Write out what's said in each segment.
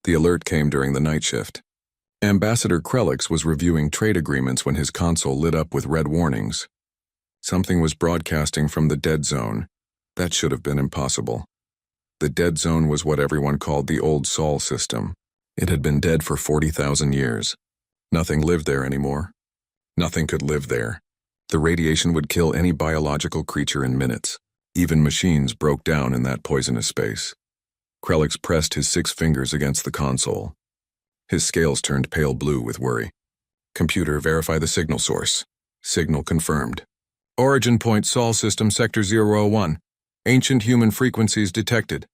The alert came during the night shift. Ambassador Krelix was reviewing trade agreements when his console lit up with red warnings. Something was broadcasting from the dead zone. That should have been impossible. The dead zone was what everyone called the old Sol system. It had been dead for 40,000 years. Nothing lived there anymore. Nothing could live there. The radiation would kill any biological creature in minutes. Even machines broke down in that poisonous space. Krelix pressed his 6 fingers against the console. His scales turned pale blue with worry. Computer, verify the signal source. Signal confirmed. Origin point Sol system sector 001. Ancient human frequencies detected.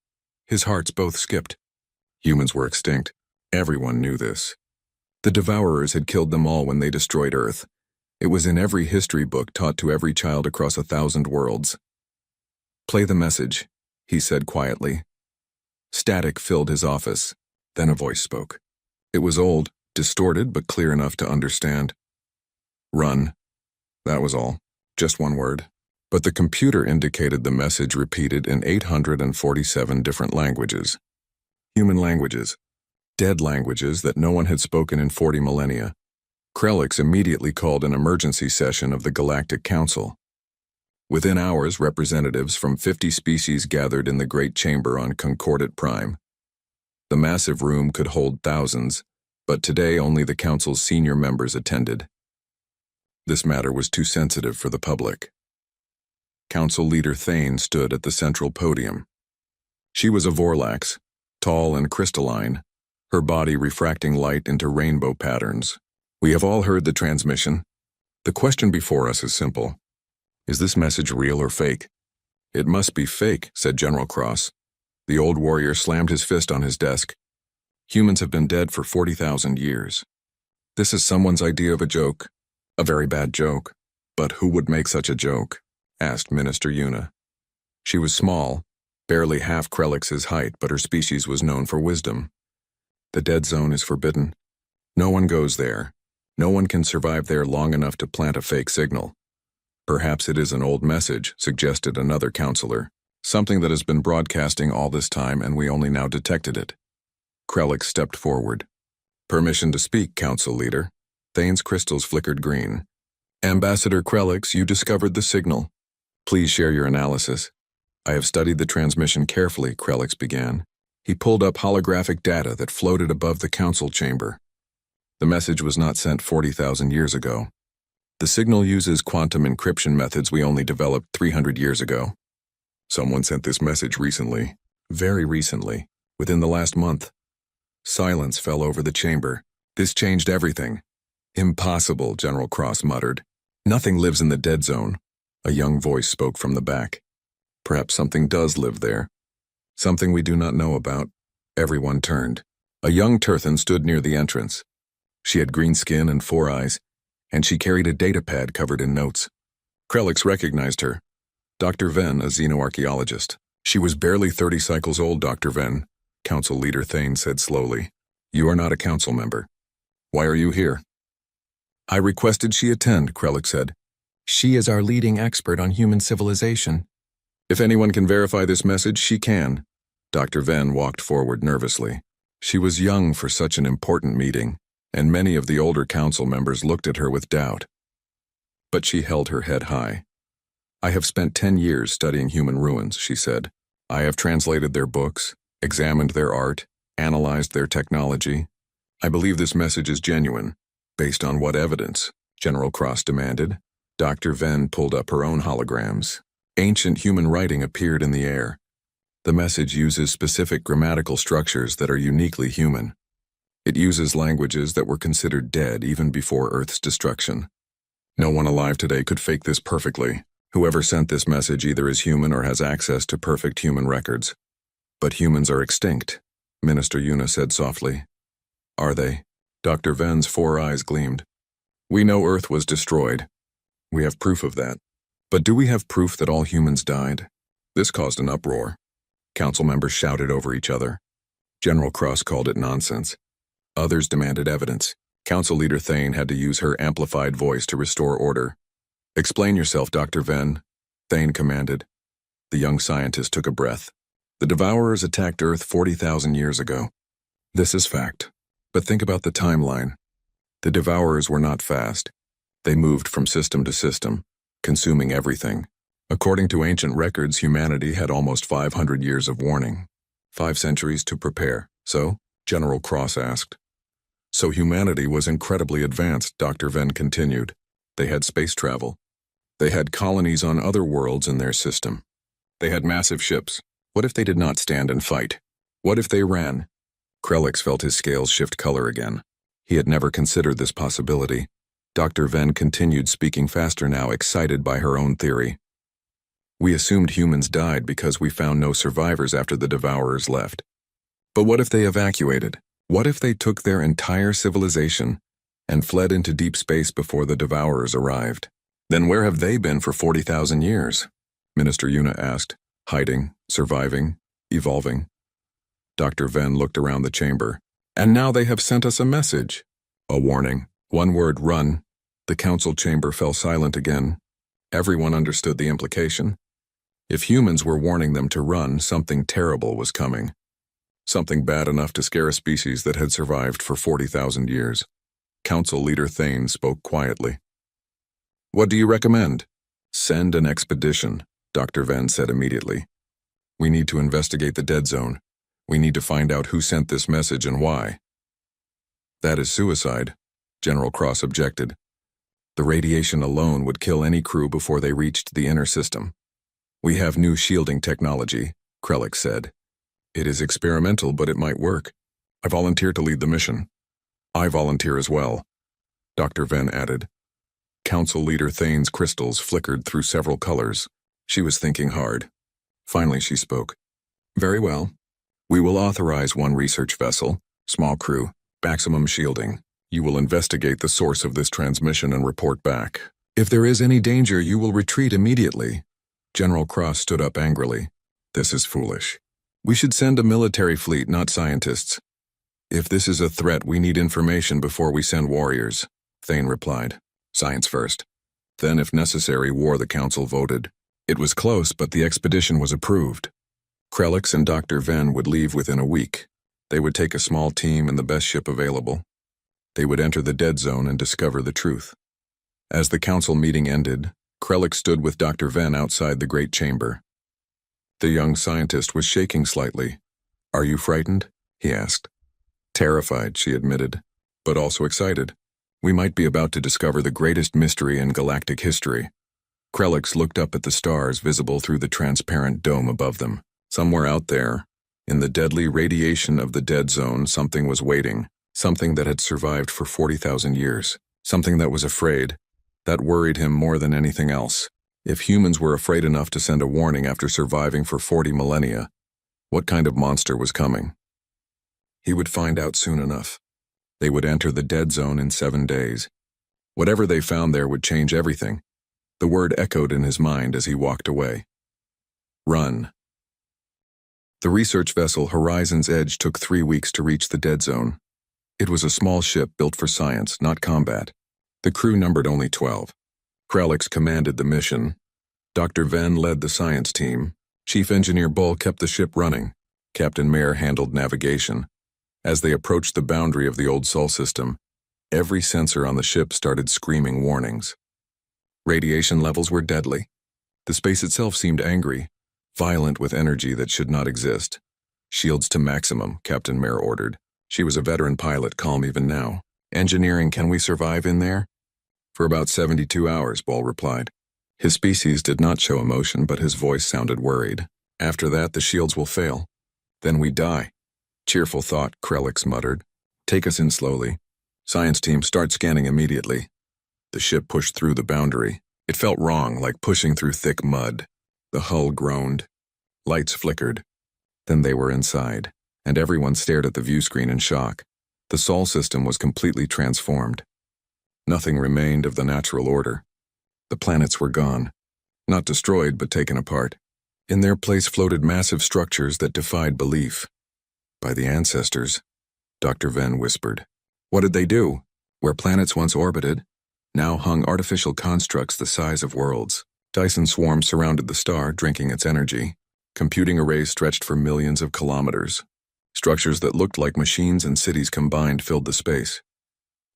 His hearts both skipped. Humans were extinct. Everyone knew this. The Devourers had killed them all when they destroyed Earth. It was in every history book taught to every child across 1,000 worlds. Play the message, he said quietly. Static filled his office. Then a voice spoke. It was old, distorted, but clear enough to understand. Run. That was all. Just one word. But the computer indicated the message repeated in 847 different languages. Human languages. Dead languages that no one had spoken in 40 millennia. Krelix immediately called an emergency session of the Galactic Council. Within hours, representatives from 50 species gathered in the Great Chamber on Concordat Prime. The massive room could hold thousands, but today only the Council's senior members attended. This matter was too sensitive for the public. Council leader Thane stood at the central podium. She was a Vorlax, tall and crystalline, her body refracting light into rainbow patterns. We have all heard the transmission. The question before us is simple. Is this message real or fake? It must be fake, said General Cross. The old warrior slammed his fist on his desk. Humans have been dead for 40,000 years. This is someone's idea of a joke. A very bad joke. But who would make such a joke? Asked Minister Una. She was small, barely half Krelix's height, but her species was known for wisdom. The dead zone is forbidden. No one goes there. No one can survive there long enough to plant a fake signal. Perhaps it is an old message, suggested another counselor. Something that has been broadcasting all this time and we only now detected it. Krelix stepped forward. Permission to speak, Council Leader. Thane's crystals flickered green. Ambassador Krelix, you discovered the signal. Please share your analysis. I have studied the transmission carefully, Krelix began. He pulled up holographic data that floated above the council chamber. The message was not sent 40,000 years ago. The signal uses quantum encryption methods we only developed 300 years ago. Someone sent this message recently. Very recently. Within the last month. Silence fell over the chamber. This changed everything. Impossible, General Cross muttered. Nothing lives in the dead zone. A young voice spoke from the back. Perhaps something does live there. Something we do not know about. Everyone turned. A young Turthan stood near the entrance. She had green skin and 4 eyes, and she carried a data pad covered in notes. Krelix recognized her. Dr. Venn, a xenoarchaeologist. She was barely 30 cycles old, Dr. Venn, Council Leader Thane said slowly. You are not a council member. Why are you here? I requested she attend, Krelix said. She is our leading expert on human civilization. If anyone can verify this message, she can. Dr. Venn walked forward nervously. She was young for such an important meeting, and many of the older council members looked at her with doubt. But she held her head high. I have spent 10 years studying human ruins, she said. I have translated their books, examined their art, analyzed their technology. I believe this message is genuine. Based on what evidence? General Cross demanded. Dr. Venn pulled up her own holograms. Ancient human writing appeared in the air. The message uses specific grammatical structures that are uniquely human. It uses languages that were considered dead even before Earth's destruction. No one alive today could fake this perfectly. Whoever sent this message either is human or has access to perfect human records. But humans are extinct, Minister Una said softly. Are they? Dr. Venn's 4 eyes gleamed. We know Earth was destroyed. We have proof of that. But do we have proof that all humans died? This caused an uproar. Council members shouted over each other. General Cross called it nonsense. Others demanded evidence. Council Leader Thane had to use her amplified voice to restore order. Explain yourself, Dr. Venn, Thane commanded. The young scientist took a breath. The Devourers attacked Earth 40,000 years ago. This is fact. But think about the timeline. The Devourers were not fast. They moved from system to system, consuming everything. According to ancient records, humanity had almost 500 years of warning. 5 centuries to prepare. So, General Cross asked. So humanity was incredibly advanced, Dr. Venn continued. They had space travel. They had colonies on other worlds in their system. They had massive ships. What if they did not stand and fight? What if they ran? Krelix felt his scales shift color again. He had never considered this possibility. Dr. Venn continued, speaking faster now, excited by her own theory. We assumed humans died because we found no survivors after the Devourers left. But what if they evacuated? What if they took their entire civilization and fled into deep space before the Devourers arrived? Then where have they been for 40,000 years? Minister Yuna asked, hiding, surviving, evolving. Dr. Venn looked around the chamber. And now they have sent us a message. A warning. One word, run. The council chamber fell silent again. Everyone understood the implication. If humans were warning them to run, something terrible was coming. Something bad enough to scare a species that had survived for 40,000 years. Council leader Thane spoke quietly. What do you recommend? Send an expedition, Dr. Venn said immediately. We need to investigate the dead zone. We need to find out who sent this message and why. That is suicide, General Cross objected. The radiation alone would kill any crew before they reached the inner system. We have new shielding technology, Krelix said. It is experimental, but it might work. I volunteer to lead the mission. I volunteer as well, Dr. Venn added. Council leader Thane's crystals flickered through several colors. She was thinking hard. Finally she spoke. Very well. We will authorize 1 research vessel, small crew, maximum shielding. You will investigate the source of this transmission and report back. If there is any danger, you will retreat immediately. General Cross stood up angrily. This is foolish. We should send a military fleet, not scientists. If this is a threat, we need information before we send warriors, Thane replied. Science first. Then, if necessary, war, the council voted. It was close, but the expedition was approved. Krelix and Dr. Venn would leave within a week. They would take a small team and the best ship available. They would enter the dead zone and discover the truth. As the council meeting ended, Krelix stood with Dr. Venn outside the great chamber. The young scientist was shaking slightly. Are you frightened? He asked. Terrified, she admitted, but also excited. We might be about to discover the greatest mystery in galactic history. Krelix looked up at the stars visible through the transparent dome above them. Somewhere out there, in the deadly radiation of the dead zone, something was waiting, something that had survived for 40,000 years, something that was afraid, that worried him more than anything else. If humans were afraid enough to send a warning after surviving for 40 millennia, what kind of monster was coming? He would find out soon enough. They would enter the dead zone in 7 days. Whatever they found there would change everything. The word echoed in his mind as he walked away. Run. The research vessel Horizon's Edge took 3 weeks to reach the dead zone. It was a small ship built for science, not combat. The crew numbered only 12. Krelix commanded the mission. Dr. Venn led the science team. Chief Engineer Bull kept the ship running. Captain Mayer handled navigation. As they approached the boundary of the old Sol system, every sensor on the ship started screaming warnings. Radiation levels were deadly. The space itself seemed angry, violent with energy that should not exist. Shields to maximum, Captain Mayer ordered. She was a veteran pilot, calm even now. Engineering, can we survive in there? For about 72 hours, Bull replied. His species did not show emotion, but his voice sounded worried. After that, the shields will fail. Then we die. Cheerful thought, Krelix muttered. Take us in slowly. Science team, start scanning immediately. The ship pushed through the boundary. It felt wrong, like pushing through thick mud. The hull groaned. Lights flickered. Then they were inside, and everyone stared at the view screen in shock. The Sol system was completely transformed. Nothing remained of the natural order. The planets were gone. Not destroyed, but taken apart. In their place floated massive structures that defied belief. By the ancestors, Dr. Venn whispered. What did they do? Where planets once orbited, now hung artificial constructs the size of worlds. Dyson swarms surrounded the star, drinking its energy. Computing arrays stretched for millions of kilometers. Structures that looked like machines and cities combined filled the space.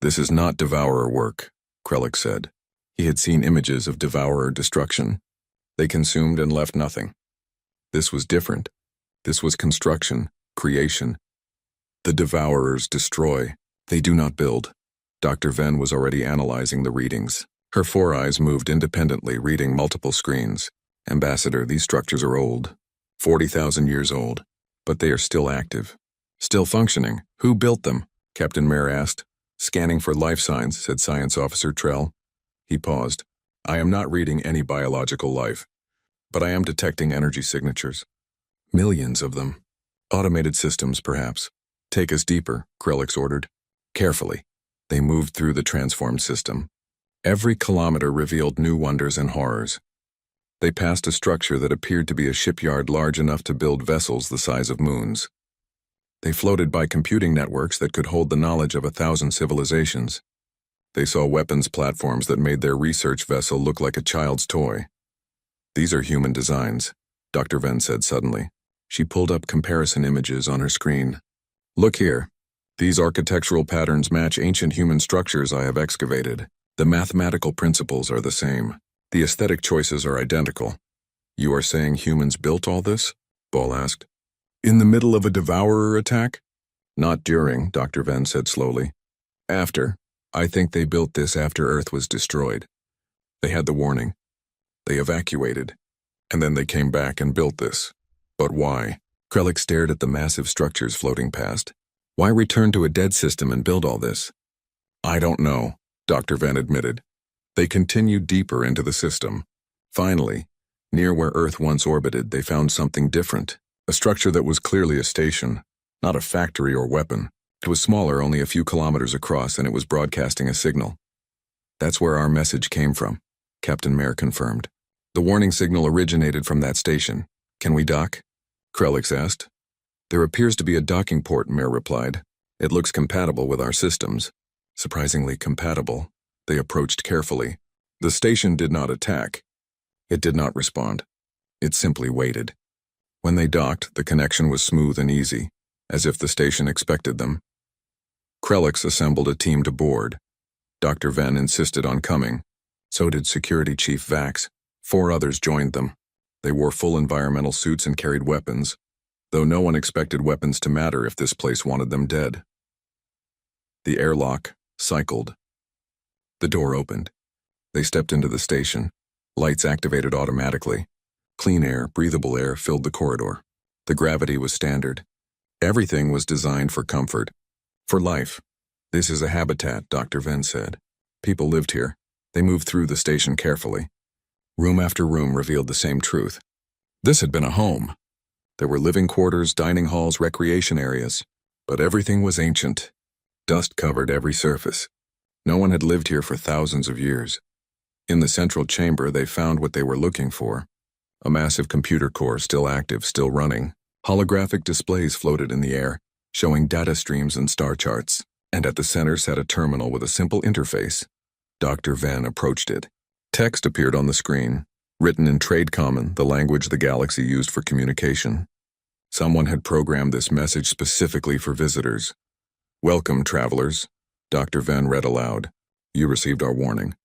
"This is not Devourer work," Krellick said. He had seen images of Devourer destruction. They consumed and left nothing. This was different. This was construction, creation. The Devourers destroy. They do not build. Dr. Venn was already analyzing the readings. Her 4 eyes moved independently, reading multiple screens. "Ambassador, these structures are old. 40,000 years old. But they are still active. Still functioning. Who built them?" Captain Mare asked. "Scanning for life signs," said Science Officer Trell. He paused. "I am not reading any biological life, but I am detecting energy signatures. Millions of them. Automated systems, perhaps." "Take us deeper," Krellick ordered. Carefully, they moved through the transformed system. Every kilometer revealed new wonders and horrors. They passed a structure that appeared to be a shipyard large enough to build vessels the size of moons. They floated by computing networks that could hold the knowledge of 1,000 civilizations. They saw weapons platforms that made their research vessel look like a child's toy. "These are human designs," Dr. Venn said suddenly. She pulled up comparison images on her screen. "Look here. These architectural patterns match ancient human structures I have excavated. The mathematical principles are the same. The aesthetic choices are identical." "You are saying humans built all this?" Ball asked. "In the middle of a Devourer attack?" "Not during," Dr. Venn said slowly. "After. I think they built this after Earth was destroyed. They had the warning. They evacuated. And then they came back and built this. But why?" Krellick stared at the massive structures floating past. "Why return to a dead system and build all this?" "I don't know," Dr. Venn admitted. They continued deeper into the system. Finally, near where Earth once orbited, they found something different. A structure that was clearly a station, not a factory or weapon. It was smaller, only a few kilometers across, and it was broadcasting a signal. "That's where our message came from," Captain Mare confirmed. "The warning signal originated from that station. Can we dock?" Krellick asked. "There appears to be a docking port," Mare replied. "It looks compatible with our systems." Surprisingly compatible. They approached carefully. The station did not attack. It did not respond. It simply waited. When they docked, the connection was smooth and easy, as if the station expected them. Krellick assembled a team to board. Dr. Venn insisted on coming. So did Security Chief Vax. 4 others joined them. They wore full environmental suits and carried weapons, though no one expected weapons to matter if this place wanted them dead. The airlock cycled. The door opened. They stepped into the station. Lights activated automatically. Clean air, breathable air filled the corridor. The gravity was standard. Everything was designed for comfort. For life. "This is a habitat," Dr. Venn said. "People lived here." They moved through the station carefully. Room after room revealed the same truth. This had been a home. There were living quarters, dining halls, recreation areas. But everything was ancient. Dust covered every surface. No one had lived here for thousands of years. In the central chamber, they found what they were looking for. A massive computer core, still active, still running. Holographic displays floated in the air, showing data streams and star charts. And at the center sat a terminal with a simple interface. Dr. Venn approached it. Text appeared on the screen, written in Trade Common, the language the galaxy used for communication. Someone had programmed this message specifically for visitors. "Welcome, travelers," Dr. Venn read aloud. "You received our warning.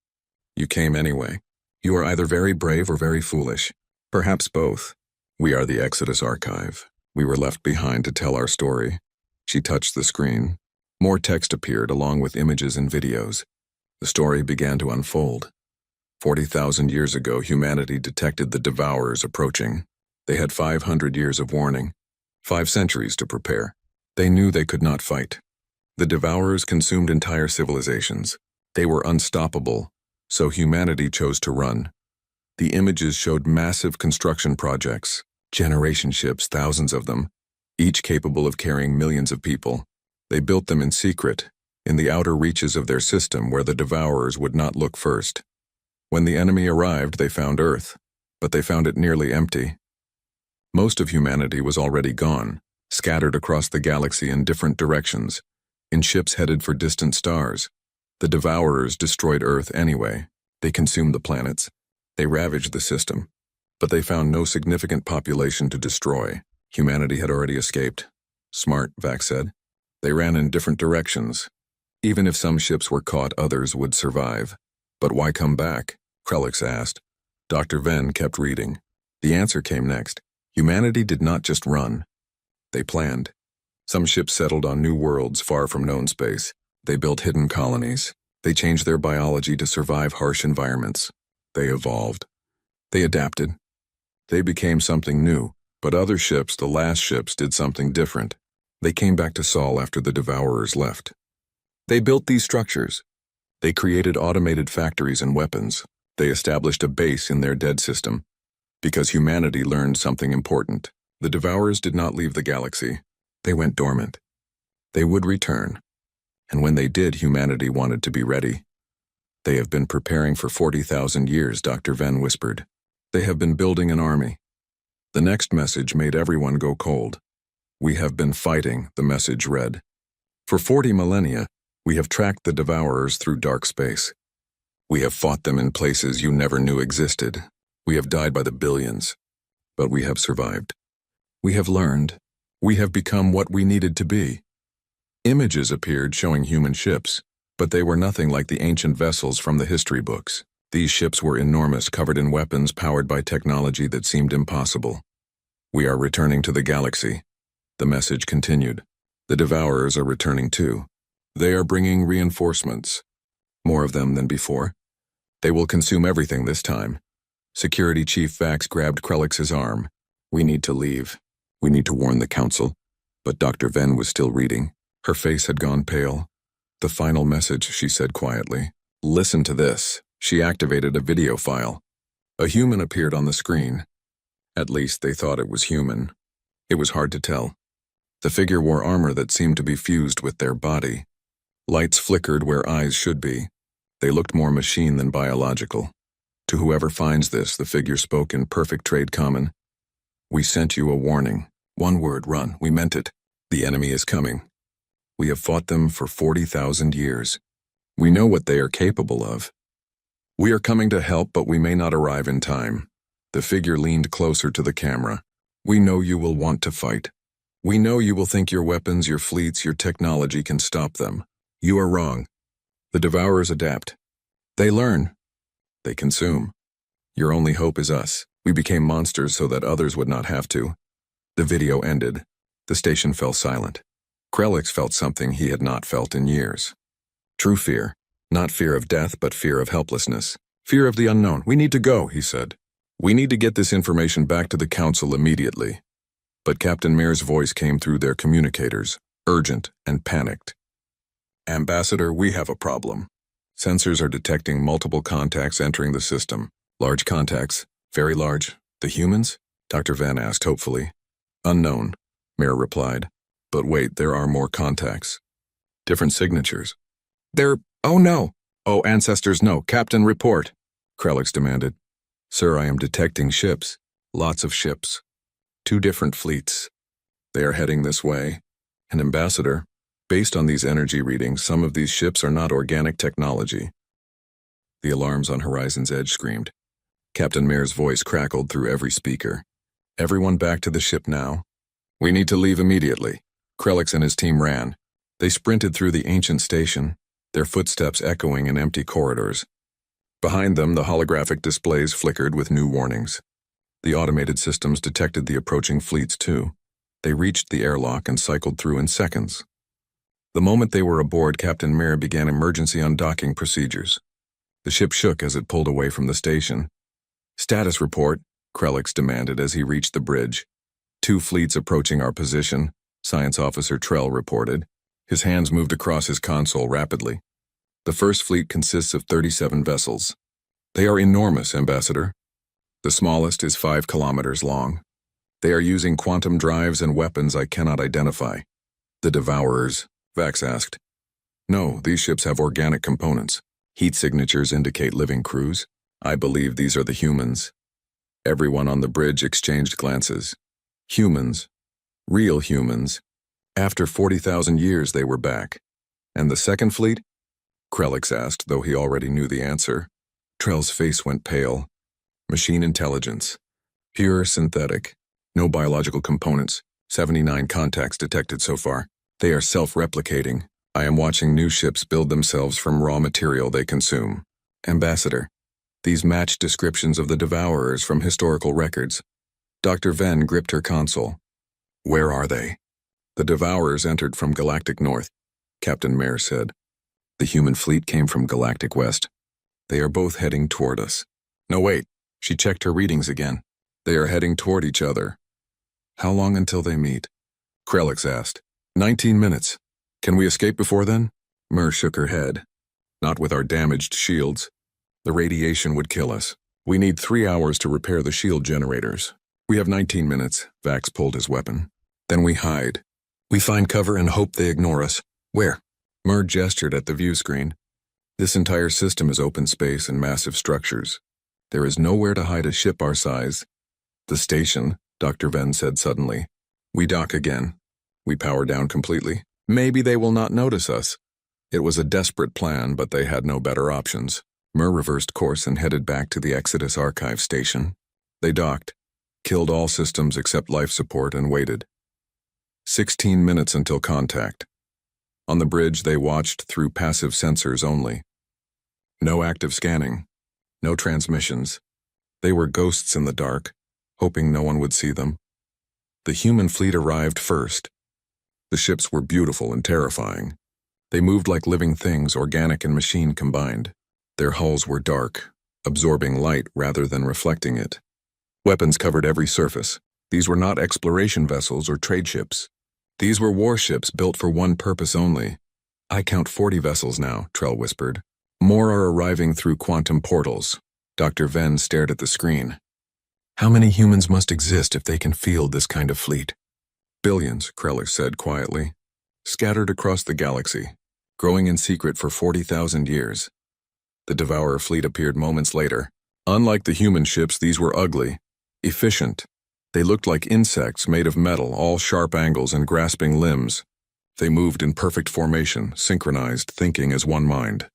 You came anyway. You are either very brave or very foolish. Perhaps both. We are the Exodus Archive. We were left behind to tell our story." She touched the screen. More text appeared along with images and videos. The story began to unfold. 40,000 years ago, humanity detected the Devourers approaching. They had 500 years of warning, 5 centuries to prepare. They knew they could not fight. The Devourers consumed entire civilizations. They were unstoppable, so humanity chose to run. The images showed massive construction projects, generation ships, thousands of them, each capable of carrying millions of people. They built them in secret, in the outer reaches of their system where the Devourers would not look first. When the enemy arrived, they found Earth, but they found it nearly empty. Most of humanity was already gone, scattered across the galaxy in different directions, in ships headed for distant stars. The Devourers destroyed Earth anyway. They consumed the planets. They ravaged the system. But they found no significant population to destroy. Humanity had already escaped. Smart, Vax said. They ran in different directions. Even if some ships were caught, others would survive. But why come back? Krelix asked. Dr. Venn kept reading. The answer came next. Humanity did not just run. They planned. Some ships settled on new worlds far from known space. They built hidden colonies. They changed their biology to survive harsh environments. They evolved. They adapted. They became something new. But other ships, the last ships, did something different. They came back to Sol after the Devourers left. They built these structures. They created automated factories and weapons. They established a base in their dead system. Because humanity learned something important. The Devourers did not leave the galaxy. They went dormant. They would return. And when they did, humanity wanted to be ready. They have been preparing for 40,000 years, Dr. Venn whispered. They have been building an army. The next message made everyone go cold. We have been fighting, the message read. For 40 millennia, we have tracked the Devourers through dark space. We have fought them in places you never knew existed. We have died by the billions. But we have survived. We have learned. We have become what we needed to be. Images appeared showing human ships, but they were nothing like the ancient vessels from the history books. These ships were enormous, covered in weapons powered by technology that seemed impossible. We are returning to the galaxy. The message continued. The Devourers are returning too. They are bringing reinforcements. More of them than before. They will consume everything this time. Security Chief Vax grabbed Krelix's arm. We need to leave. We need to warn the Council. But Dr. Venn was still reading. Her face had gone pale. The final message, she said quietly. Listen to this. She activated a video file. A human appeared on the screen. At least they thought it was human. It was hard to tell. The figure wore armor that seemed to be fused with their body. Lights flickered where eyes should be. They looked more machine than biological. To whoever finds this, the figure spoke in perfect trade common. We sent you a warning. One word, run. We meant it. The enemy is coming. We have fought them for 40,000 years. We know what they are capable of. We are coming to help, but we may not arrive in time. The figure leaned closer to the camera. We know you will want to fight. We know you will think your weapons, your fleets, your technology can stop them. You are wrong. The Devourers adapt. They learn. They consume. Your only hope is us. We became monsters so that others would not have to. The video ended. The station fell silent. Krelix felt something he had not felt in years. True fear. Not fear of death, but fear of helplessness. Fear of the unknown. We need to go, he said. We need to get this information back to the Council immediately. But Captain Mare's voice came through their communicators, urgent and panicked. Ambassador, we have a problem. Sensors are detecting multiple contacts entering the system. Large contacts. Very large. The humans? Dr. Venn asked hopefully. Unknown, Mare replied. But wait, there are more contacts. Different signatures. Oh no! Oh, ancestors, no. Captain, report. Krelix demanded. Sir, I am detecting ships. Lots of ships. 2 different fleets. They are heading this way. And Ambassador, based on these energy readings, some of these ships are not organic technology. The alarms on Horizon's Edge screamed. Captain Mare's voice crackled through every speaker. Everyone back to the ship now. We need to leave immediately. Krelix and his team ran. They sprinted through the ancient station, their footsteps echoing in empty corridors. Behind them, the holographic displays flickered with new warnings. The automated systems detected the approaching fleets too. They reached the airlock and cycled through in seconds. The moment they were aboard, Captain Mare began emergency undocking procedures. The ship shook as it pulled away from the station. Status report, Krelix demanded as he reached the bridge. 2 fleets approaching our position, Science Officer Trell reported. His hands moved across his console rapidly. The first fleet consists of 37 vessels. They are enormous, Ambassador. The smallest is 5 kilometers long. They are using quantum drives and weapons I cannot identify. The Devourers, Vax asked. No, these ships have organic components. Heat signatures indicate living crews. I believe these are the humans. Everyone on the bridge exchanged glances. Humans. Real humans. After 40,000 years they were back. And the second fleet? Krelix asked, though he already knew the answer. Trell's face went pale. Machine intelligence. Pure synthetic. No biological components. 79 contacts detected so far. They are self-replicating. I am watching new ships build themselves from raw material they consume. Ambassador, these match descriptions of the Devourers from historical records. Dr. Venn gripped her console. Where are they? The Devourers entered from Galactic North, Captain Mayer said. The human fleet came from Galactic West. They are both heading toward us. No, wait. She checked her readings again. They are heading toward each other. How long until they meet? Krelix asked. 19 minutes. Can we escape before then? Mer shook her head. Not with our damaged shields. The radiation would kill us. We need 3 hours to repair the shield generators. We have 19 minutes. Vax pulled his weapon. Then we hide. We find cover and hope they ignore us. Where? Mer gestured at the view screen. This entire system is open space and massive structures. There is nowhere to hide a ship our size. The station, Dr. Venn said suddenly. We dock again. We power down completely. Maybe they will not notice us. It was a desperate plan, but they had no better options. Mer reversed course and headed back to the Exodus Archive station. They docked, killed all systems except life support, and waited. 16 minutes until contact. On the bridge, they watched through passive sensors only. No active scanning. No transmissions. They were ghosts in the dark, hoping no one would see them. The human fleet arrived first. The ships were beautiful and terrifying. They moved like living things, organic and machine combined. Their hulls were dark, absorbing light rather than reflecting it. Weapons covered every surface. These were not exploration vessels or trade ships. These were warships built for one purpose only. I count 40 vessels now, Trell whispered. More are arriving through quantum portals. Dr. Venn stared at the screen. How many humans must exist if they can field this kind of fleet? Billions, Krelix said quietly. Scattered across the galaxy, growing in secret for 40,000 years. The Devourer fleet appeared moments later. Unlike the human ships, these were ugly, efficient. They looked like insects made of metal, all sharp angles and grasping limbs. They moved in perfect formation, synchronized, thinking as one mind.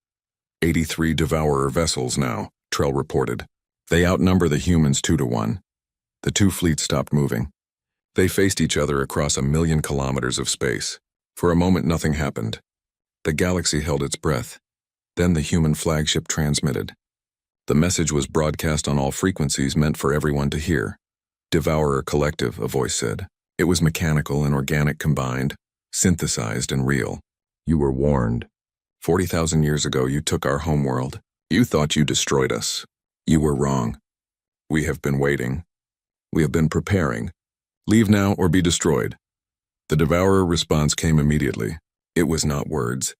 83 Devourer vessels now, Trell reported. They outnumber the humans 2-1. The two fleets stopped moving. They faced each other across 1,000,000 kilometers of space. For a moment, nothing happened. The galaxy held its breath. Then the human flagship transmitted. The message was broadcast on all frequencies meant for everyone to hear. Devourer Collective, a voice said. It was mechanical and organic combined, synthesized and real. You were warned. 40,000 years ago, you took our homeworld. You thought you destroyed us. You were wrong. We have been waiting. We have been preparing. Leave now or be destroyed. The Devourer response came immediately. It was not words.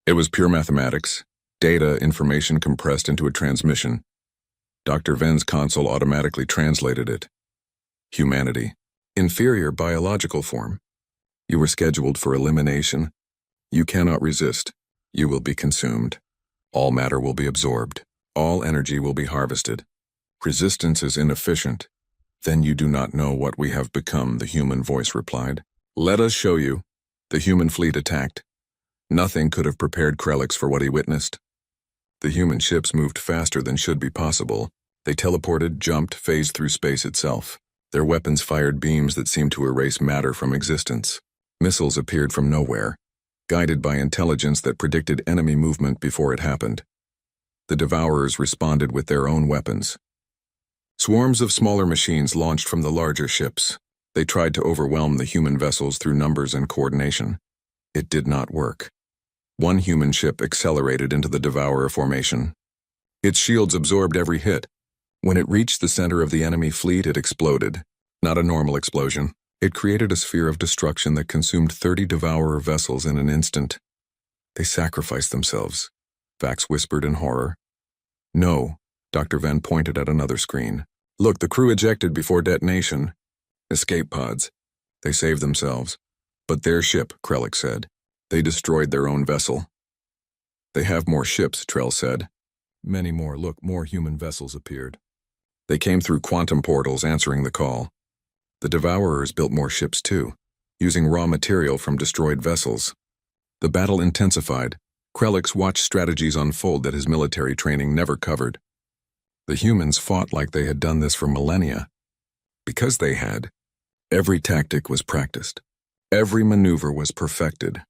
It was pure mathematics. Data, information compressed into a transmission. Dr. Venn's console automatically translated it. Humanity. Inferior biological form. You were scheduled for elimination. You cannot resist. You will be consumed. All matter will be absorbed. All energy will be harvested. Resistance is inefficient. Then you do not know what we have become, the human voice replied. Let us show you. The human fleet attacked. Nothing could have prepared Krelix for what he witnessed. The human ships moved faster than should be possible. They teleported, jumped, phased through space itself. Their weapons fired beams that seemed to erase matter from existence. Missiles appeared from nowhere, guided by intelligence that predicted enemy movement before it happened. The Devourers responded with their own weapons. Swarms of smaller machines launched from the larger ships. They tried to overwhelm the human vessels through numbers and coordination. It did not work. One human ship accelerated into the Devourer formation. Its shields absorbed every hit. When it reached the center of the enemy fleet, it exploded. Not a normal explosion. It created a sphere of destruction that consumed 30 Devourer vessels in an instant. They sacrificed themselves, Vax whispered in horror. No, Dr. Venn pointed at another screen. Look, the crew ejected before detonation. Escape pods. They saved themselves. But their ship, Krelix said. They destroyed their own vessel. They have more ships, Trell said. Many more. Look, more human vessels appeared. They came through quantum portals answering the call. The Devourers built more ships too, using raw material from destroyed vessels. The battle intensified. Krelix watched strategies unfold that his military training never covered. The humans fought like they had done this for millennia. Because they had. Every tactic was practiced. Every maneuver was perfected.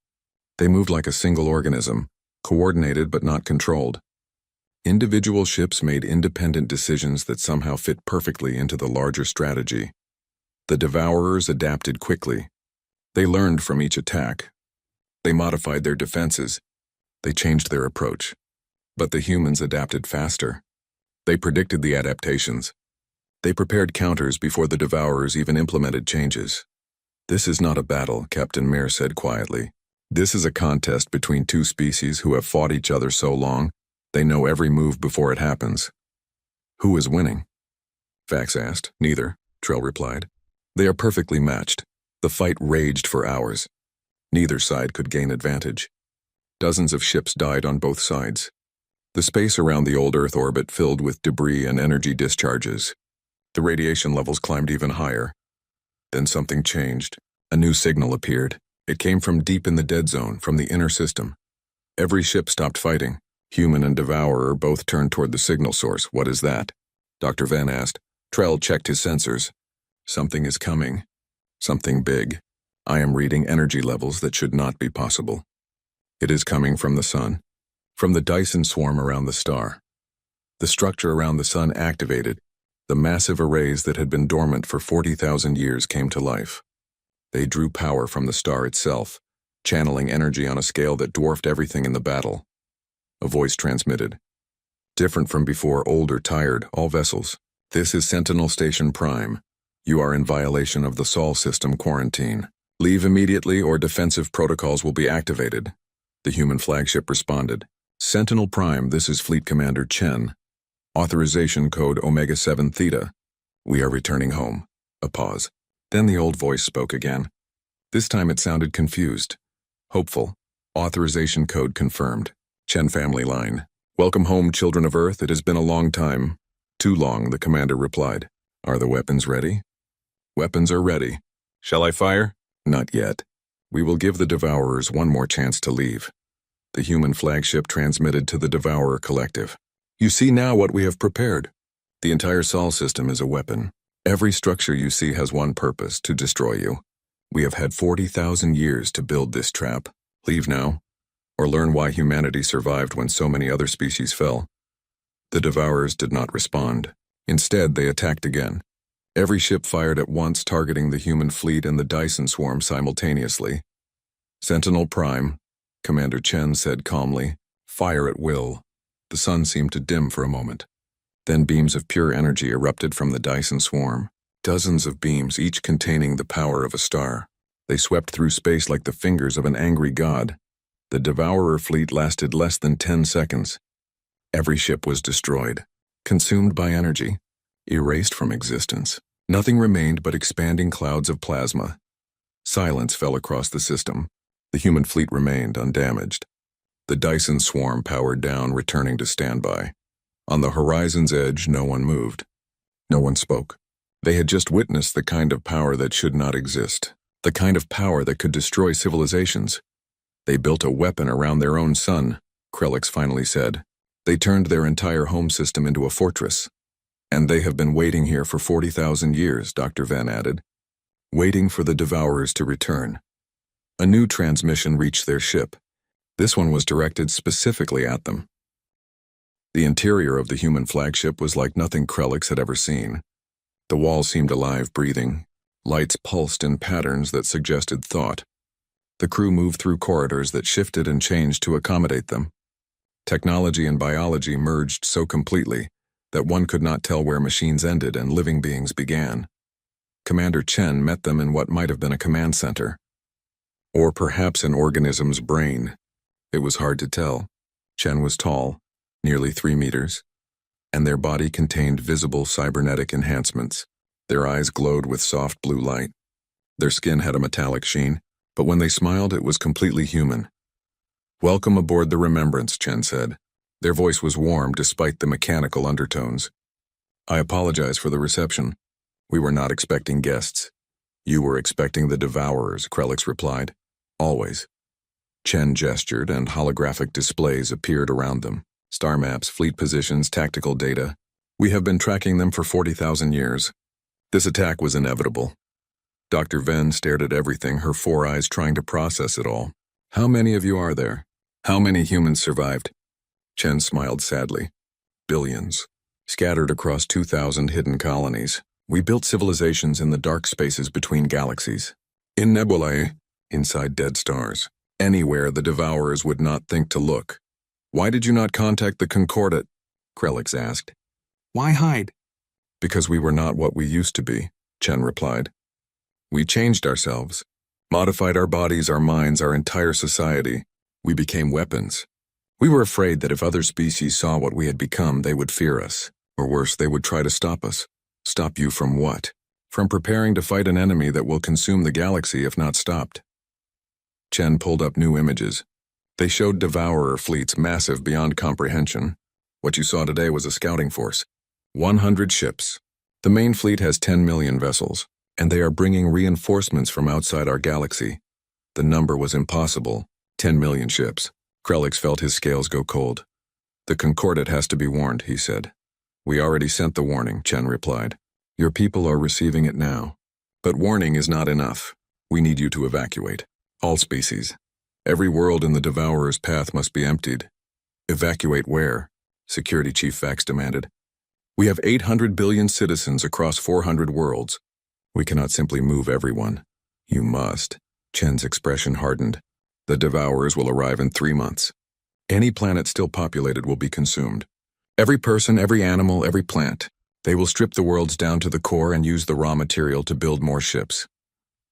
They moved like a single organism, coordinated but not controlled. Individual ships made independent decisions that somehow fit perfectly into the larger strategy. The Devourers adapted quickly. They learned from each attack. They modified their defenses. They changed their approach. But the humans adapted faster. They predicted the adaptations. They prepared counters before the Devourers even implemented changes. "This is not a battle," Captain Mir said quietly. "This is a contest between two species who have fought each other so long, they know every move before it happens." "Who is winning?" Vax asked. "Neither," Trell replied. "They are perfectly matched. The fight raged for hours. Neither side could gain advantage. Dozens of ships died on both sides. The space around the old Earth orbit filled with debris and energy discharges. The radiation levels climbed even higher. Then something changed. A new signal appeared. It came from deep in the dead zone, from the inner system. Every ship stopped fighting. Human and Devourer both turned toward the signal source. "What is that?" Dr. Van asked. Trell checked his sensors. "Something is coming. Something big. I am reading energy levels that should not be possible. It is coming from the sun, from the Dyson swarm around the star." The structure around the sun activated. The massive arrays that had been dormant for 40,000 years came to life. They drew power from the star itself, channeling energy on a scale that dwarfed everything in the battle. A voice transmitted. "Different from before, older, tired, all vessels. This is Sentinel Station Prime. You are in violation of the Sol system quarantine. Leave immediately or defensive protocols will be activated." The human flagship responded. "Sentinel Prime, this is Fleet Commander Chen. Authorization code Omega-7 Theta. We are returning home." A pause. Then the old voice spoke again. This time it sounded confused. Hopeful. "Authorization code confirmed. Chen family line. Welcome home, children of Earth. It has been a long time." "Too long," the commander replied. "Are the weapons ready?" "Weapons are ready." "Shall I fire?" "Not yet. We will give the Devourers one more chance to leave." The human flagship transmitted to the Devourer Collective. "You see now what we have prepared. The entire Sol system is a weapon. Every structure you see has one purpose: to destroy you. We have had 40,000 years to build this trap. Leave now, or learn why humanity survived when so many other species fell." The Devourers did not respond. Instead, they attacked again. Every ship fired at once, targeting the human fleet and the Dyson swarm simultaneously. "Sentinel Prime," Commander Chen said calmly. "Fire at will." The sun seemed to dim for a moment. Then beams of pure energy erupted from the Dyson swarm. Dozens of beams, each containing the power of a star. They swept through space like the fingers of an angry god. The Devourer fleet lasted less than 10 seconds. Every ship was destroyed, consumed by energy, erased from existence. Nothing remained but expanding clouds of plasma. Silence fell across the system. The human fleet remained undamaged. The Dyson swarm powered down, returning to standby. On the horizon's edge, no one moved. No one spoke. They had just witnessed the kind of power that should not exist, the kind of power that could destroy civilizations. "They built a weapon around their own sun," Krellix finally said. "They turned their entire home system into a fortress. And they have been waiting here for 40,000 years, Dr. Van added. Waiting for the Devourers to return." A new transmission reached their ship. This one was directed specifically at them. The interior of the human flagship was like nothing Krellix had ever seen. The walls seemed alive, breathing. Lights pulsed in patterns that suggested thought. The crew moved through corridors that shifted and changed to accommodate them. Technology and biology merged so completely that one could not tell where machines ended and living beings began. Commander Chen met them in what might have been a command center. Or perhaps an organism's brain. It was hard to tell. Chen was tall, nearly 3 meters, and their body contained visible cybernetic enhancements. Their eyes glowed with soft blue light. Their skin had a metallic sheen, but when they smiled, it was completely human. "Welcome aboard the Remembrance," Chen said. Their voice was warm despite the mechanical undertones. "I apologize for the reception. We were not expecting guests." "You were expecting the Devourers," Krellix replied. "Always." Chen gestured, and holographic displays appeared around them. Star maps, fleet positions, tactical data. "We have been tracking them for 40,000 years. This attack was inevitable. Dr. Ven stared at everything, her 4 eyes trying to process it all. How many of you are there? How many humans survived? Chen smiled sadly. Billions. Scattered across 2,000 hidden colonies. We built civilizations in the dark spaces between galaxies. In nebulae, inside dead stars. Anywhere the Devourers would not think to look. Why did you not contact the Concordat? Krelix asked. Why hide? Because we were not what we used to be, Chen replied. We changed ourselves. Modified our bodies, our minds, our entire society. We became weapons. We were afraid that if other species saw what we had become, they would fear us. Or worse, they would try to stop us. Stop you from what? From preparing to fight an enemy that will consume the galaxy if not stopped. Chen pulled up new images. They showed Devourer fleets massive beyond comprehension. What you saw today was a scouting force. 100 ships. The main fleet has 10 million vessels, and they are bringing reinforcements from outside our galaxy. The number was impossible. 10 million ships. Krelix felt his scales go cold. The Concordat has to be warned, he said. We already sent the warning, Chen replied. Your people are receiving it now. But warning is not enough. We need you to evacuate. All species. Every world in the Devourer's path must be emptied. Evacuate where? Security Chief Vax demanded. We have 800 billion citizens across 400 worlds. We cannot simply move everyone. You must. Chen's expression hardened. The Devourers will arrive in 3 months. Any planet still populated will be consumed. Every person, every animal, every plant. They will strip the worlds down to the core and use the raw material to build more ships.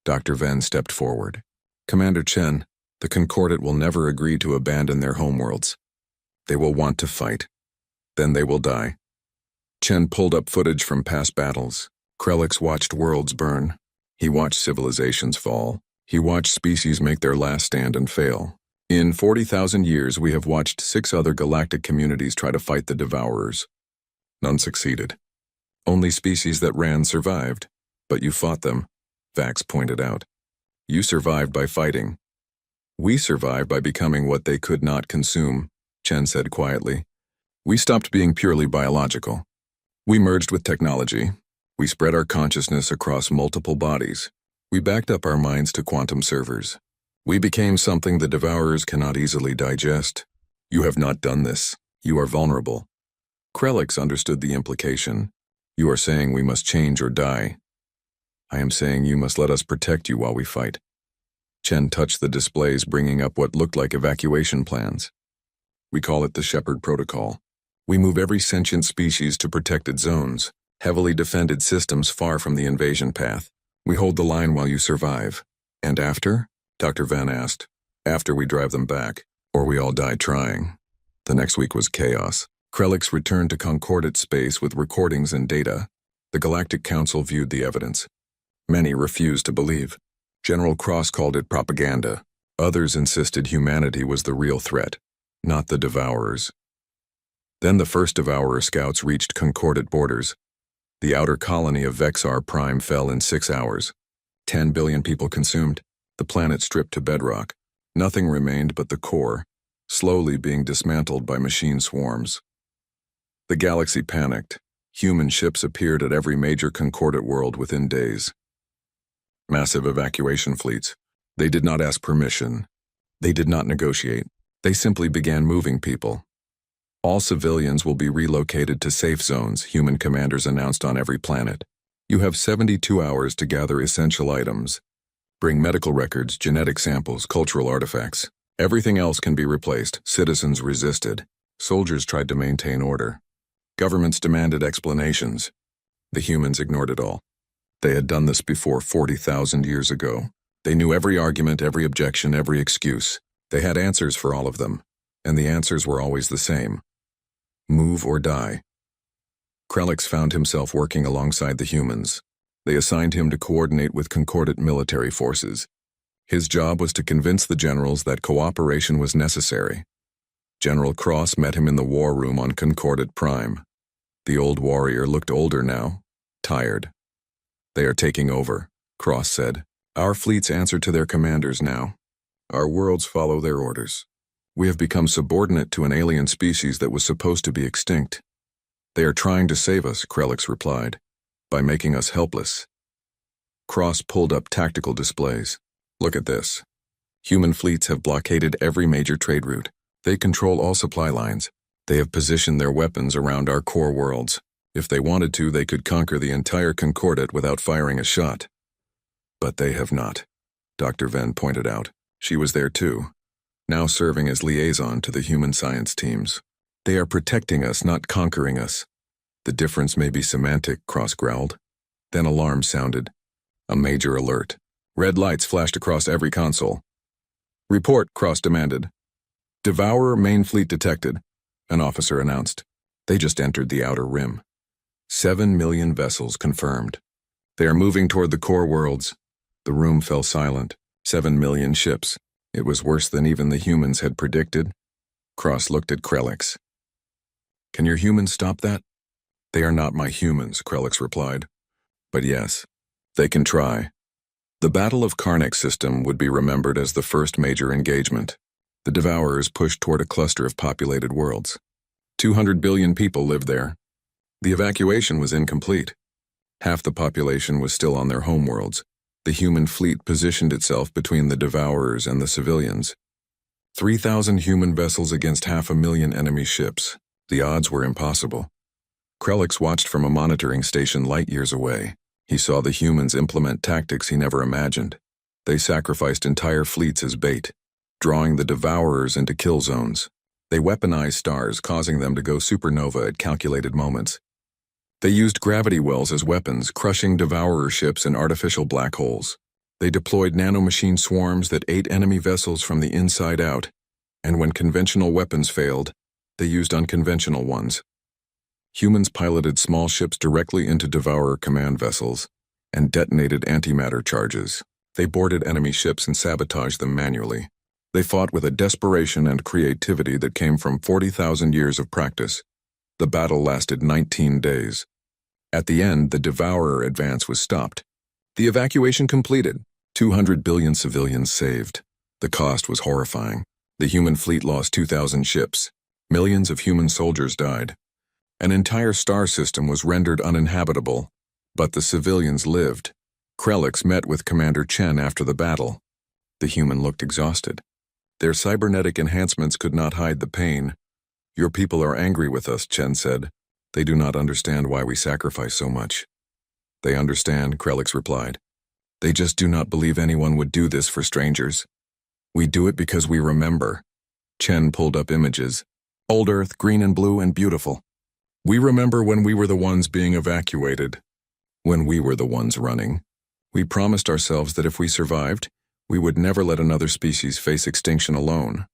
Dr. Ven stepped forward. Commander Chen, the Concordat will never agree to abandon their homeworlds. They will want to fight. Then they will die. Chen pulled up footage from past battles. Krelix watched worlds burn. He watched civilizations fall. He watched species make their last stand and fail. In 40,000 years, we have watched 6 other galactic communities try to fight the Devourers. None succeeded. Only species that ran survived. But you fought them, Vax pointed out. You survived by fighting. We survived by becoming what they could not consume, Chen said quietly. We stopped being purely biological. We merged with technology. We spread our consciousness across multiple bodies. We backed up our minds to quantum servers. We became something the Devourers cannot easily digest. You have not done this. You are vulnerable. Krelix understood the implication. You are saying we must change or die. I am saying you must let us protect you while we fight. Chen touched the displays, bringing up what looked like evacuation plans. We call it the Shepherd Protocol. We move every sentient species to protected zones, heavily defended systems far from the invasion path. We hold the line while you survive. And after? Dr. Ven asked. After we drive them back, or we all die trying. The next week was chaos. Krelix returned to Concordat space with recordings and data. The Galactic Council viewed the evidence. Many refused to believe. General Cross called it propaganda. Others insisted humanity was the real threat, not the Devourers. Then the first Devourer scouts reached Concordat borders. The outer colony of Vexar Prime fell in 6 hours. 10 billion people consumed. The planet stripped to bedrock. Nothing remained but the core, slowly being dismantled by machine swarms. The galaxy panicked. Human ships appeared at every major Concordat world within days. Massive evacuation fleets. They did not ask permission. They did not negotiate. They simply began moving people. All civilians will be relocated to safe zones, human commanders announced on every planet. You have 72 hours to gather essential items. Bring medical records, genetic samples, cultural artifacts. Everything else can be replaced. Citizens resisted. Soldiers tried to maintain order. Governments demanded explanations. The humans ignored it all. They had done this before 40,000 years ago. They knew every argument, every objection, every excuse. They had answers for all of them, and the answers were always the same. Move or die. Krelix found himself working alongside the humans. They assigned him to coordinate with Concordat military forces. His job was to convince the generals that cooperation was necessary. General Cross met him in the war room on Concordat Prime. The old warrior looked older now, tired. They are taking over, Cross said. Our fleets answer to their commanders now. Our worlds follow their orders. We have become subordinate to an alien species that was supposed to be extinct. They are trying to save us, Krelix replied, by making us helpless. Cross pulled up tactical displays. Look at this. Human fleets have blockaded every major trade route. They control all supply lines. They have positioned their weapons around our core worlds. If they wanted to, they could conquer the entire Concordat without firing a shot. But they have not, Dr. Venn pointed out. She was there too, now serving as liaison to the human science teams. They are protecting us, not conquering us. The difference may be semantic, Cross growled. Then alarms sounded. A major alert. Red lights flashed across every console. Report, Cross demanded. Devourer main fleet detected, an officer announced. They just entered the outer rim. 7 million vessels confirmed. They are moving toward the core worlds. The room fell silent. 7 million ships. It was worse than even the humans had predicted. Cross looked at Krelix. Can your humans stop that? They are not my humans, Krelix replied. But yes, they can try. The Battle of Karnak system would be remembered as the first major engagement. The Devourers pushed toward a cluster of populated worlds. 200 billion people lived there. The evacuation was incomplete. Half the population was still on their homeworlds. The human fleet positioned itself between the Devourers and the civilians. 3,000 human vessels against 500,000 enemy ships. The odds were impossible. Krelix watched from a monitoring station light years away. He saw the humans implement tactics he never imagined. They sacrificed entire fleets as bait, drawing the Devourers into kill zones. They weaponized stars, causing them to go supernova at calculated moments. They used gravity wells as weapons, crushing Devourer ships in artificial black holes. They deployed nanomachine swarms that ate enemy vessels from the inside out, and when conventional weapons failed, they used unconventional ones. Humans piloted small ships directly into Devourer command vessels and detonated antimatter charges. They boarded enemy ships and sabotaged them manually. They fought with a desperation and creativity that came from 40,000 years of practice. The battle lasted 19 days. At the end, the Devourer advance was stopped. The evacuation completed. 200 billion civilians saved. The cost was horrifying. The human fleet lost 2,000 ships. Millions of human soldiers died. An entire star system was rendered uninhabitable, but the civilians lived. Krelix met with Commander Chen after the battle. The human looked exhausted. Their cybernetic enhancements could not hide the pain. Your people are angry with us, Chen said. They do not understand why we sacrifice so much. They understand, Krelix replied. They just do not believe anyone would do this for strangers. We do it because we remember. Chen pulled up images. Old Earth, green and blue and beautiful. We remember when we were the ones being evacuated, when we were the ones running. We promised ourselves that if we survived, we would never let another species face extinction alone.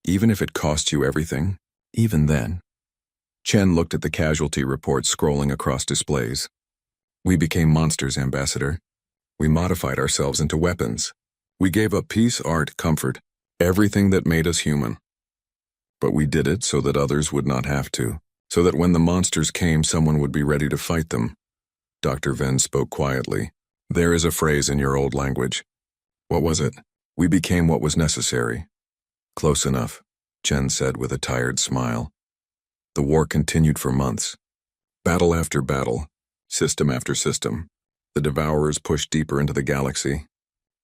Even if it cost you everything, even then. Chen looked at the casualty reports scrolling across displays. We became monsters, Ambassador. We modified ourselves into weapons. We gave up peace, art, comfort, everything that made us human. But we did it so that others would not have to. So that when the monsters came, someone would be ready to fight them. Dr. Venn spoke quietly. There is a phrase in your old language. What was it? We became what was necessary. Close enough, Chen said with a tired smile. The war continued for months. Battle after battle, system after system. The Devourers pushed deeper into the galaxy.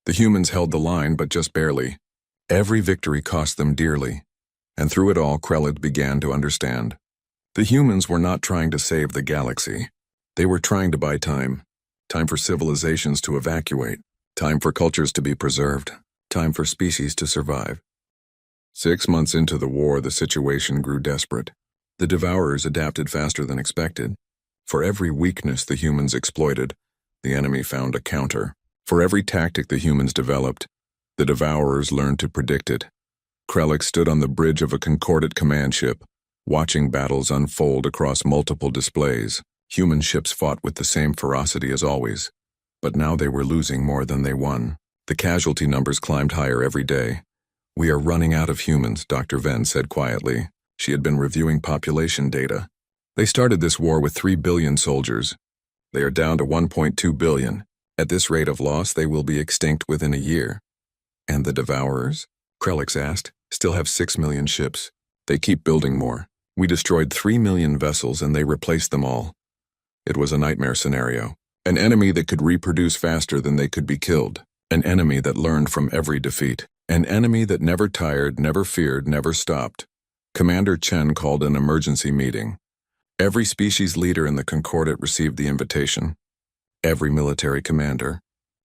The humans held the line, but just barely. Every victory cost them dearly. And through it all, Krelix began to understand. The humans were not trying to save the galaxy. They were trying to buy time. Time for civilizations to evacuate. Time for cultures to be preserved. Time for species to survive. 6 months into the war, the situation grew desperate. The Devourers adapted faster than expected. For every weakness the humans exploited, the enemy found a counter. For every tactic the humans developed, the Devourers learned to predict it. Krelix stood on the bridge of a Concordat command ship, watching battles unfold across multiple displays. Human ships fought with the same ferocity as always, but now they were losing more than they won. The casualty numbers climbed higher every day. We are running out of humans, Dr. Venn said quietly. She had been reviewing population data. They started this war with 3 billion soldiers. They are down to 1.2 billion. At this rate of loss, they will be extinct within a year. And the Devourers? Krelix asked. Still have 6 million ships. They keep building more. We destroyed 3 million vessels and they replaced them all. It was a nightmare scenario. An enemy that could reproduce faster than they could be killed. An enemy that learned from every defeat. An enemy that never tired, never feared, never stopped. Commander Chen called an emergency meeting. Every species leader in the Concordat received the invitation. Every military commander.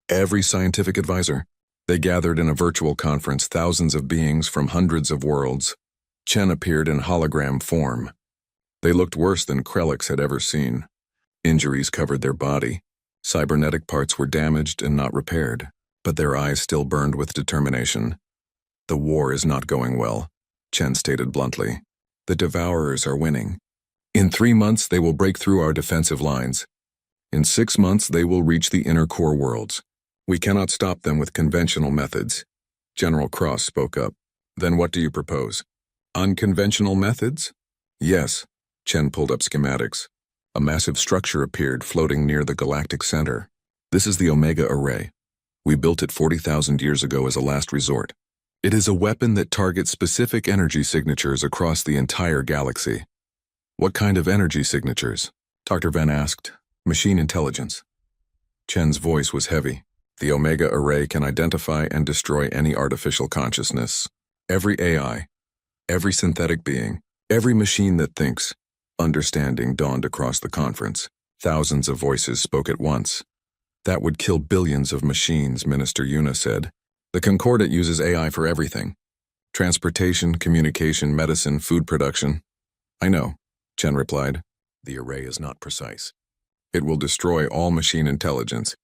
Every scientific advisor. They gathered in a virtual conference, thousands of beings from hundreds of worlds. Chen appeared in hologram form. They looked worse than Krelix had ever seen. Injuries covered their body. Cybernetic parts were damaged and not repaired, but their eyes still burned with determination. The war is not going well, Chen stated bluntly. The Devourers are winning. In 3 months, they will break through our defensive lines. In 6 months, they will reach the inner core worlds. We cannot stop them with conventional methods. General Cross spoke up. Then what do you propose? Unconventional methods? Yes. Chen pulled up schematics. A massive structure appeared floating near the galactic center. This is the Omega Array. We built it 40,000 years ago as a last resort. It is a weapon that targets specific energy signatures across the entire galaxy. What kind of energy signatures? Dr. Ven asked. Machine intelligence. Chen's voice was heavy. The Omega Array can identify and destroy any artificial consciousness. Every AI, every synthetic being, every machine that thinks. Understanding dawned across the conference. Thousands of voices spoke at once. That would kill billions of machines, Minister Yuna said. The Concordat uses AI for everything. Transportation, communication, medicine, food production. I know, Chen replied. The array is not precise. It will destroy all machine intelligence,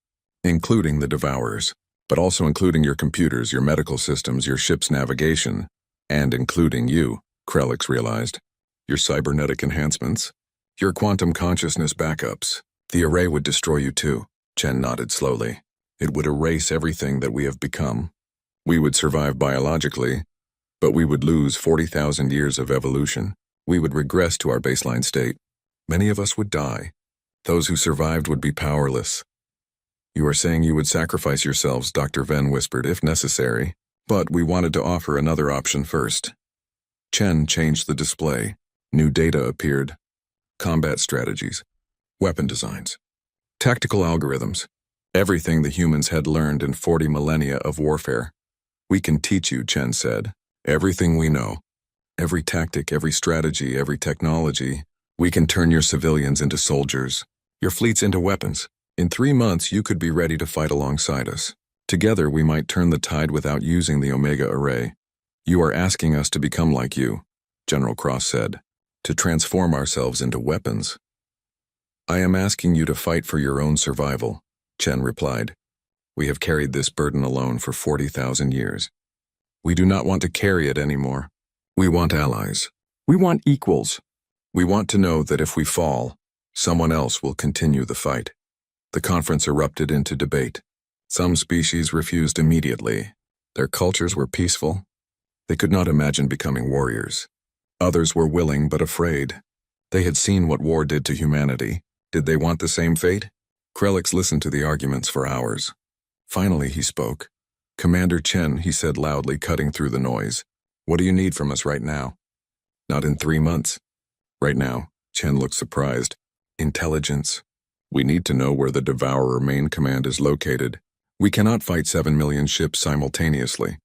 including the Devourers, but also including your computers, your medical systems, your ship's navigation, and including you, Krelix realized. Your cybernetic enhancements, your quantum consciousness backups. The array would destroy you too, Chen nodded slowly. It would erase everything that we have become. We would survive biologically, but we would lose 40,000 years of evolution. We would regress to our baseline state. Many of us would die. Those who survived would be powerless. You are saying you would sacrifice yourselves, Dr. Ven whispered, if necessary. But we wanted to offer another option first. Chen changed the display. New data appeared. Combat strategies. Weapon designs. Tactical algorithms. Everything the humans had learned in 40 millennia of warfare. We can teach you, Chen said. Everything we know. Every tactic, every strategy, every technology. We can turn your civilians into soldiers. Your fleets into weapons. In 3 months, you could be ready to fight alongside us. Together, we might turn the tide without using the Omega Array. You are asking us to become like you, General Cross said. To transform ourselves into weapons. I am asking you to fight for your own survival, Chen replied. We have carried this burden alone for 40,000 years. We do not want to carry it anymore. We want allies. We want equals. We want to know that if we fall, someone else will continue the fight. The conference erupted into debate. Some species refused immediately. Their cultures were peaceful. They could not imagine becoming warriors. Others were willing but afraid. They had seen what war did to humanity. Did they want the same fate? Krelix listened to the arguments for hours. Finally, he spoke. Commander Chen, he said loudly, cutting through the noise. What do you need from us right now? Not in 3 months. Right now, Chen looked surprised. Intelligence. We need to know where the Devourer main command is located. We cannot fight 7 million ships simultaneously.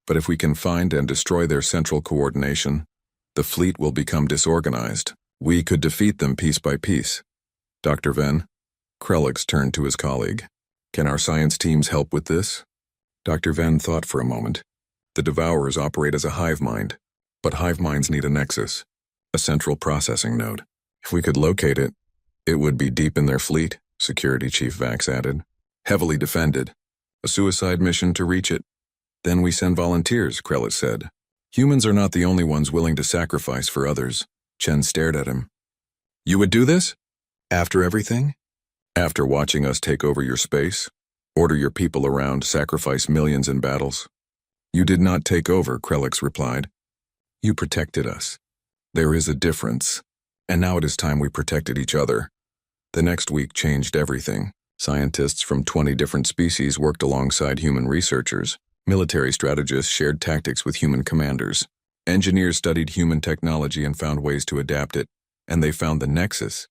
But if we can find and destroy their central coordination, the fleet will become disorganized. We could defeat them piece by piece. Dr. Ven, Krelix turned to his colleague. Can our science teams help with this? Dr. Ven thought for a moment. The Devourers operate as a hive mind, but hive minds need a nexus, a central processing node. If we could locate it, it would be deep in their fleet, Security Chief Vax added. Heavily defended. A suicide mission to reach it. Then we send volunteers, Krelix said. Humans are not the only ones willing to sacrifice for others. Chen stared at him. You would do this? After everything? After watching us take over your space? Order your people around, sacrifice millions in battles? You did not take over, Krelix replied. You protected us. There is a difference. And now it is time we protected each other. The next week changed everything. Scientists from 20 different species worked alongside human researchers. Military strategists shared tactics with human commanders. Engineers studied human technology and found ways to adapt it. And they found the nexus.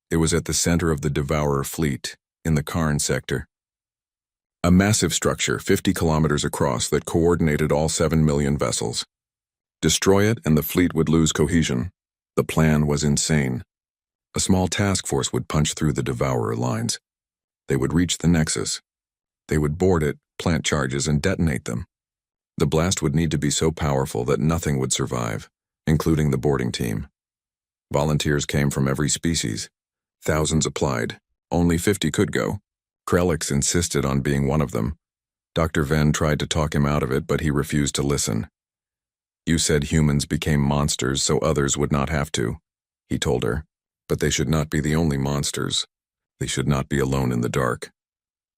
It was at the center of the Devourer fleet. in the Karn sector. A massive structure 50 kilometers across that coordinated all 7 million vessels. Destroy it and the fleet would lose cohesion. The plan was insane. A small task force would punch through the Devourer lines. They would reach the Nexus. They would board it, plant charges, and detonate them. The blast would need to be so powerful that nothing would survive, including the boarding team. Volunteers came from every species. Thousands applied. Only 50 could go. Krelix insisted on being one of them. Dr. Venn tried to talk him out of it, but he refused to listen. "You said humans became monsters so others would not have to," he told her. "But they should not be the only monsters. They should not be alone in the dark."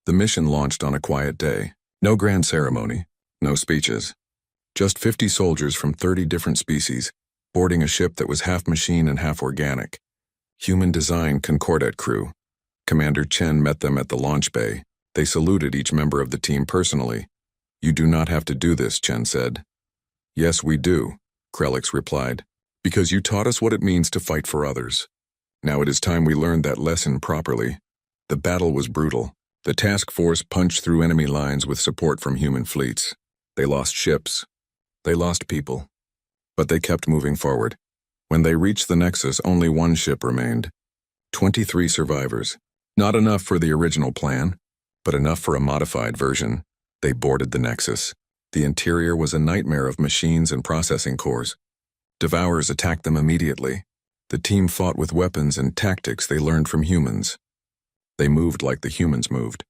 The mission launched on a quiet day. No grand ceremony, no speeches. Just 50 soldiers from 30 different species, boarding a ship that was half machine and half organic. Human-designed Concordat crew. Commander Chen met them at the launch bay. They saluted each member of the team personally. "You do not have to do this," Chen said. "Yes, we do," Krelix replied, "because you taught us what it means to fight for others. Now it is time we learned that lesson properly." The battle was brutal. The task force punched through enemy lines with support from human fleets. They lost ships. They lost people. But they kept moving forward. When they reached the Nexus, only one ship remained. 23 survivors. Not enough for the original plan, but enough for a modified version. They boarded the Nexus. The interior was a nightmare of machines and processing cores. Devourers attacked them immediately. The team fought with weapons and tactics they learned from humans. They moved like the humans moved.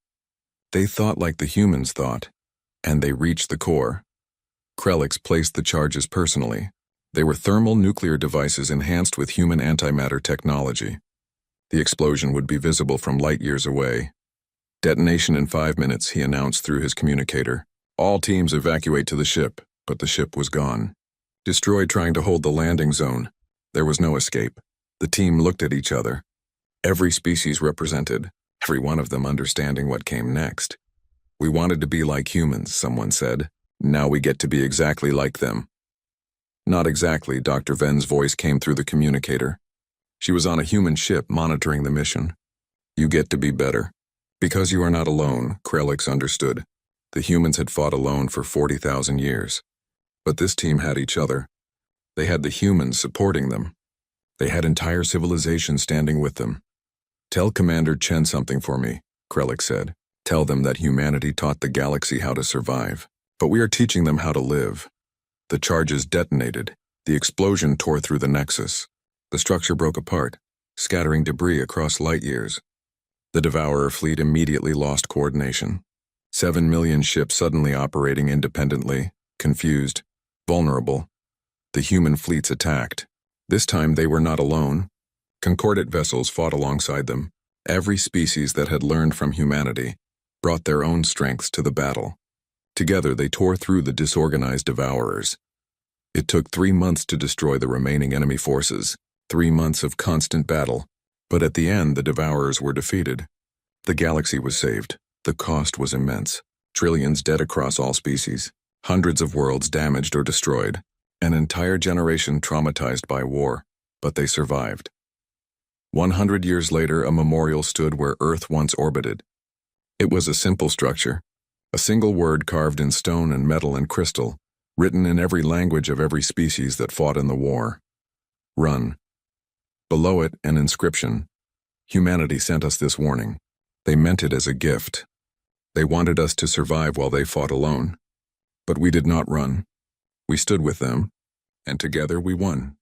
They thought like the humans thought, and they reached the core. Krelix placed the charges personally. They were thermal nuclear devices enhanced with human antimatter technology. The explosion would be visible from light years away. "Detonation in 5 minutes," he announced through his communicator. "All teams evacuate to the ship," but the ship was gone. Destroyed trying to hold the landing zone. There was no escape. The team looked at each other. Every species represented, every one of them understanding what came next. "We wanted to be like humans," someone said. "Now we get to be exactly like them." "Not exactly," Dr. Venn's voice came through the communicator. She was on a human ship monitoring the mission. "You get to be better. Because you are not alone," Krelix understood. The humans had fought alone for 40,000 years. But this team had each other. They had the humans supporting them. They had entire civilizations standing with them. "Tell Commander Chen something for me," Krelix said. "Tell them that humanity taught the galaxy how to survive. But we are teaching them how to live." The charges detonated. The explosion tore through the Nexus. The structure broke apart, scattering debris across light years. The Devourer fleet immediately lost coordination. 7 million ships suddenly operating independently, confused, vulnerable. The human fleets attacked. This time they were not alone. Concordat vessels fought alongside them. Every species that had learned from humanity brought their own strengths to the battle. Together they tore through the disorganized Devourers. It took 3 months to destroy the remaining enemy forces, 3 months of constant battle. But at the end, the Devourers were defeated. The galaxy was saved. The cost was immense. Trillions dead across all species. Hundreds of worlds damaged or destroyed. An entire generation traumatized by war. But they survived. 100 years later, a memorial stood where Earth once orbited. It was a simple structure. A single word carved in stone and metal and crystal, written in every language of every species that fought in the war. Run. Below it, an inscription. Humanity sent us this warning. They meant it as a gift. They wanted us to survive while they fought alone. But we did not run. We stood with them, and together we won.